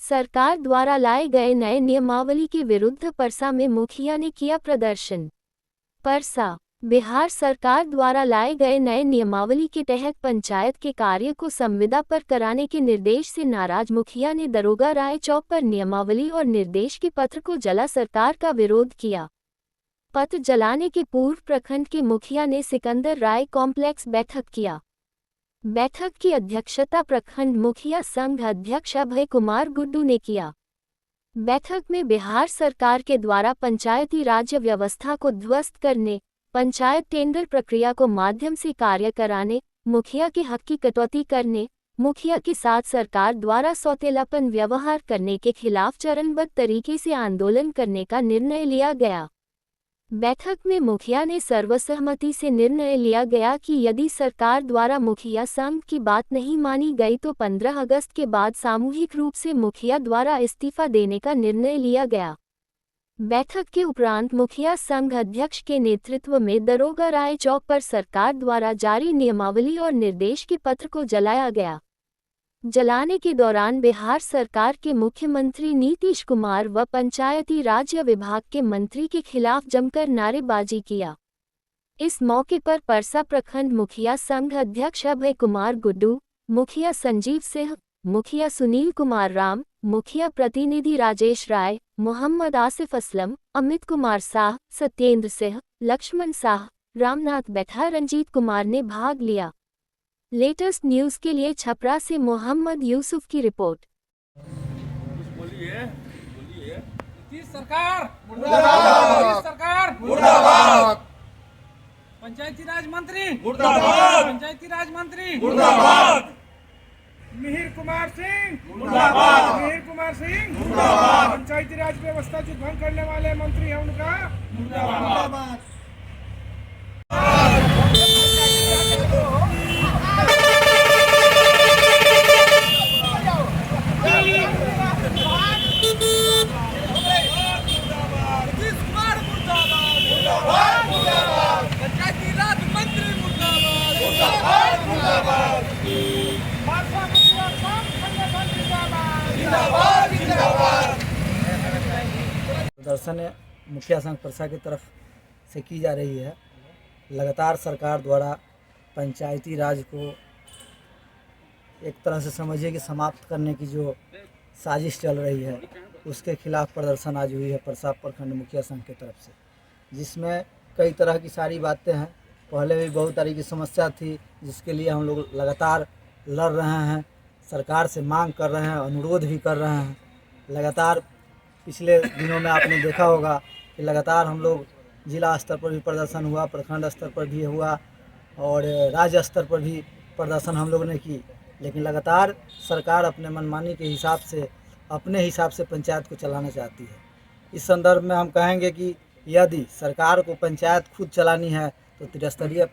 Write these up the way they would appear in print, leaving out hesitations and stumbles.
सरकार द्वारा लाए गए नए नियमावली के विरुद्ध परसा में मुखिया ने किया प्रदर्शन। परसा, बिहार सरकार द्वारा लाए गए नए नियमावली के तहत पंचायत के कार्य को संविदा पर कराने के निर्देश से नाराज मुखिया ने दरोगा राय चौक पर नियमावली और निर्देश के पत्र को जला सरकार का विरोध किया। पत्र जलाने के पूर्व प्रखंड के मुखिया ने सिकंदर राय कॉम्प्लेक्स बैठक किया। बैठक की अध्यक्षता प्रखंड मुखिया संघ अध्यक्ष अभय कुमार गुड्डू ने किया। बैठक में बिहार सरकार के द्वारा पंचायती राज व्यवस्था को ध्वस्त करने, पंचायत टेंडर प्रक्रिया को माध्यम से कार्य कराने, मुखिया के हक की कटौती करने, मुखिया के साथ सरकार द्वारा सौतेलापन व्यवहार करने के खिलाफ चरणबद्ध तरीके से आंदोलन करने का निर्णय लिया गया। बैठक में मुखिया ने सर्वसहमति से निर्णय लिया गया कि यदि सरकार द्वारा मुखिया संघ की बात नहीं मानी गई तो 15 अगस्त के बाद सामूहिक रूप से मुखिया द्वारा इस्तीफा देने का निर्णय लिया गया। बैठक के उपरांत मुखिया संघ अध्यक्ष के नेतृत्व में दरोगा राय चौक पर सरकार द्वारा जारी नियमावली और निर्देश के पत्र को जलाया गया। जलाने के दौरान बिहार सरकार के मुख्यमंत्री नीतीश कुमार व पंचायती राज विभाग के मंत्री के खिलाफ जमकर नारेबाजी किया। इस मौके पर परसा प्रखंड मुखिया संघ अध्यक्ष अभय कुमार गुड्डू, मुखिया संजीव सिंह, मुखिया सुनील कुमार राम, मुखिया प्रतिनिधि राजेश राय, मोहम्मद आसिफ असलम, अमित कुमार साह, सत्येंद्र सिंह, लक्ष्मण साह, रामनाथ बैठा, रंजीत कुमार ने भाग लिया। लेटेस्ट न्यूज के लिए छपरा से मोहम्मद यूसुफ की रिपोर्ट। नीतीश सरकार मुर्दाबाद, नीतीश सरकार मुर्दाबाद, पंचायती राज मंत्री मुर्दाबाद, पंचायती राज मंत्री मुर्दाबाद, मिहिर कुमार सिंह मुर्दाबाद, मिहिर कुमार सिंह मुर्दाबाद, पंचायती राज व्यवस्था जो भंग करने वाले मंत्री हैं उनका मुर्दाबाद। प्रदर्शन मुखिया संघ परसा की तरफ से की जा रही है। लगातार सरकार द्वारा पंचायती राज को एक तरह से समझिए कि समाप्त करने की जो साजिश चल रही है उसके खिलाफ प्रदर्शन आज हुई है परसा प्रखंड मुखिया संघ की तरफ से, जिसमें कई तरह की सारी बातें हैं। पहले भी बहुत तरह की समस्या थी जिसके लिए हम लोग लगातार लड़ रहे हैं, सरकार से मांग कर रहे हैं, अनुरोध भी कर रहे हैं। लगातार पिछले दिनों में आपने देखा होगा कि लगातार हम लोग जिला स्तर पर भी प्रदर्शन हुआ, प्रखंड स्तर पर भी हुआ और राज्य स्तर पर भी प्रदर्शन हम लोग ने की, लेकिन लगातार सरकार अपने मनमानी के हिसाब से अपने हिसाब से पंचायत को चलाना चाहती है। इस संदर्भ में हम कहेंगे कि यदि सरकार को पंचायत खुद चलानी है तो त्रिस्तरीय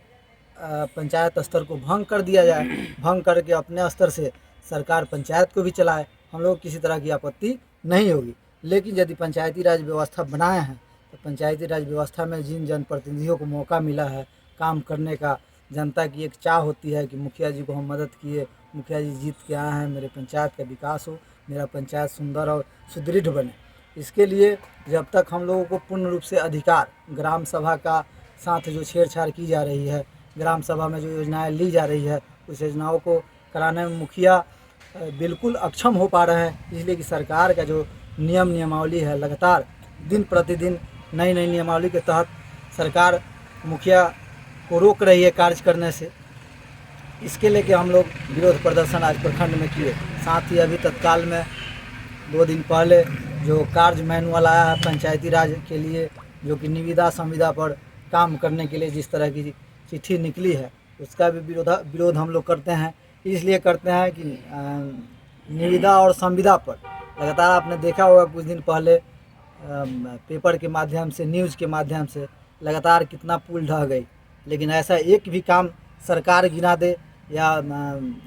पंचायत स्तर को भंग कर दिया जाए, भंग करके अपने स्तर से सरकार पंचायत को भी चलाए, हम लोग किसी तरह की आपत्ति नहीं होगी। लेकिन यदि पंचायती राज व्यवस्था बनाए हैं तो पंचायती राज व्यवस्था में जिन जनप्रतिनिधियों को मौका मिला है काम करने का, जनता की एक चाह होती है कि मुखिया जी को हम मदद किए, मुखिया जी जीत के आए हैं, मेरे पंचायत का विकास हो, मेरा पंचायत सुंदर और सुदृढ़ बने। इसके लिए जब तक हम लोगों को पूर्ण रूप से अधिकार, ग्राम सभा का साथ जो छेड़छाड़ की जा रही है, ग्राम सभा में जो योजनाएं ली जा रही है उस योजनाओं को कराने में मुखिया बिल्कुल अक्षम हो पा रहे हैं, इसलिए कि सरकार का जो नियमावली है लगातार दिन प्रतिदिन नई नियमावली के तहत सरकार मुखिया को रोक रही है कार्य करने से। इसके लेके हम लोग विरोध प्रदर्शन आज प्रखंड में किए। साथ ही अभी तत्काल में 2 दिन पहले जो कार्य मैनुअल आया है पंचायती राज के लिए, जो कि निविदा संविदा पर काम करने के लिए जिस तरह की चिट्ठी निकली है उसका भी विरोध हम लोग करते हैं। इसलिए करते हैं कि निविदा और संविदा पर लगातार आपने देखा होगा कुछ दिन पहले पेपर के माध्यम से, न्यूज़ के माध्यम से लगातार कितना पुल ढह गई, लेकिन ऐसा एक भी काम सरकार गिना दे या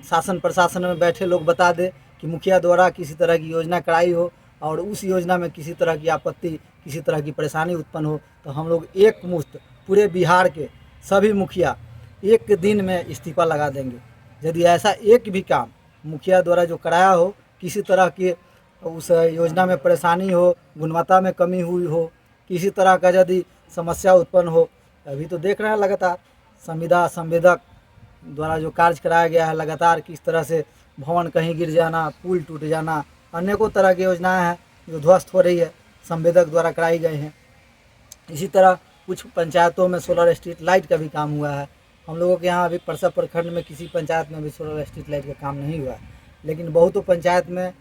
शासन प्रशासन में बैठे लोग बता दे कि मुखिया द्वारा किसी तरह की योजना कराई हो और उस योजना में किसी तरह की आपत्ति, किसी तरह की परेशानी उत्पन्न हो तो हम लोग एक मुश्त पूरे बिहार के सभी मुखिया एक दिन में इस्तीफा लगा देंगे। यदि ऐसा एक भी काम मुखिया द्वारा जो कराया हो किसी तरह के उस योजना में परेशानी हो, गुणवत्ता में कमी हुई हो, किसी तरह का यदि समस्या उत्पन्न हो, अभी तो देख रहे हैं लगातार संवेदक द्वारा जो कार्य कराया गया है, लगातार किस तरह से भवन कहीं गिर जाना, पुल टूट जाना, अनेकों तरह की योजनाएं हैं जो ध्वस्त हो रही है, संवेदक द्वारा कराई गई हैं। इसी तरह कुछ पंचायतों में सोलर स्ट्रीट लाइट का भी काम हुआ है। हम लोगों के यहाँ अभी परसा प्रखंड में किसी पंचायत में भी सोलर स्ट्रीट लाइट का काम नहीं हुआ है, लेकिन बहुतों पंचायत में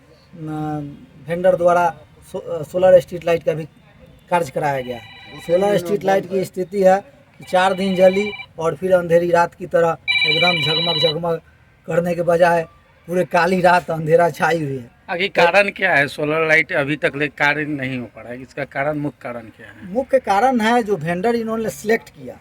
वेंडर द्वारा सोलर स्ट्रीट लाइट का भी कार्य कराया गया है। सोलर स्ट्रीट लाइट की स्थिति है कि 4 दिन जली और फिर अंधेरी रात की तरह एकदम झगमग करने के बजाय पूरे काली रात अंधेरा छाई हुई है। आगे कारण क्या है? सोलर लाइट अभी तक कार्य नहीं हो पा रहा है, इसका कारण, मुख्य कारण क्या है? मुख्य कारण है जो वेंडर इन्होंने सिलेक्ट किया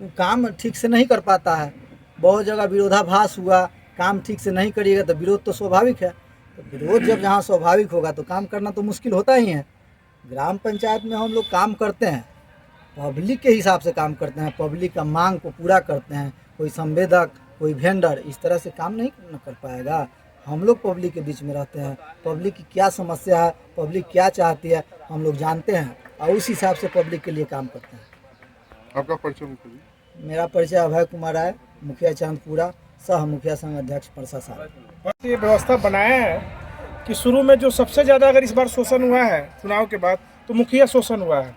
वो काम ठीक से नहीं कर पाता है। बहुत जगह विरोधाभास हुआ, काम ठीक से नहीं करिएगा तो विरोध तो स्वाभाविक है। तो विरोध जब जहाँ स्वाभाविक होगा तो काम करना तो मुश्किल होता ही है। ग्राम पंचायत में हम लोग काम करते हैं, पब्लिक के हिसाब से काम करते हैं, पब्लिक का मांग को पूरा करते हैं। कोई संवेदक, कोई वेंडर इस तरह से काम नहीं कर पाएगा। हम लोग पब्लिक के बीच में रहते हैं, पब्लिक की क्या समस्या है, पब्लिक क्या चाहती है, हम लोग जानते हैं और उस हिसाब से पब्लिक के लिए काम करते हैं। आपका परिचय मुखिया जी? मेरा परिचय अभय कुमार राय, मुखिया चांदपुरा, सह मुखिया संघ अध्यक्ष परसा साहब। ये व्यवस्था बनाया है कि शुरू में जो सबसे ज़्यादा अगर इस बार शोषण हुआ है चुनाव के बाद तो मुखिया शोषण हुआ है।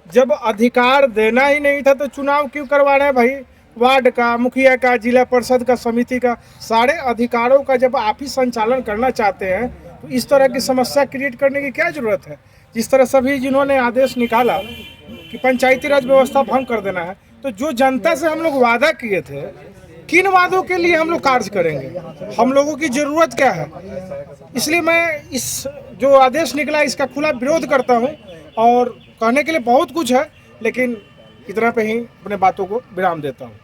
जब अधिकार देना ही नहीं था तो चुनाव क्यों करवा रहे हैं भाई? वार्ड का, मुखिया का, जिला परिषद का, समिति का, सारे अधिकारों का जब आप ही संचालन करना चाहते हैं तो इस तरह की समस्या क्रिएट करने की क्या ज़रूरत है? जिस तरह सभी जिन्होंने आदेश निकाला कि पंचायती राज व्यवस्था भंग कर देना है, तो जो जनता से हम लोग वादा किए थे, किन वादों के लिए हम लोग कार्य करेंगे? हम लोगों की ज़रूरत क्या है? इसलिए मैं इस जो आदेश निकला इसका खुला विरोध करता हूं और कहने के लिए बहुत कुछ है, लेकिन इतना पे ही अपने बातों को विराम देता हूं।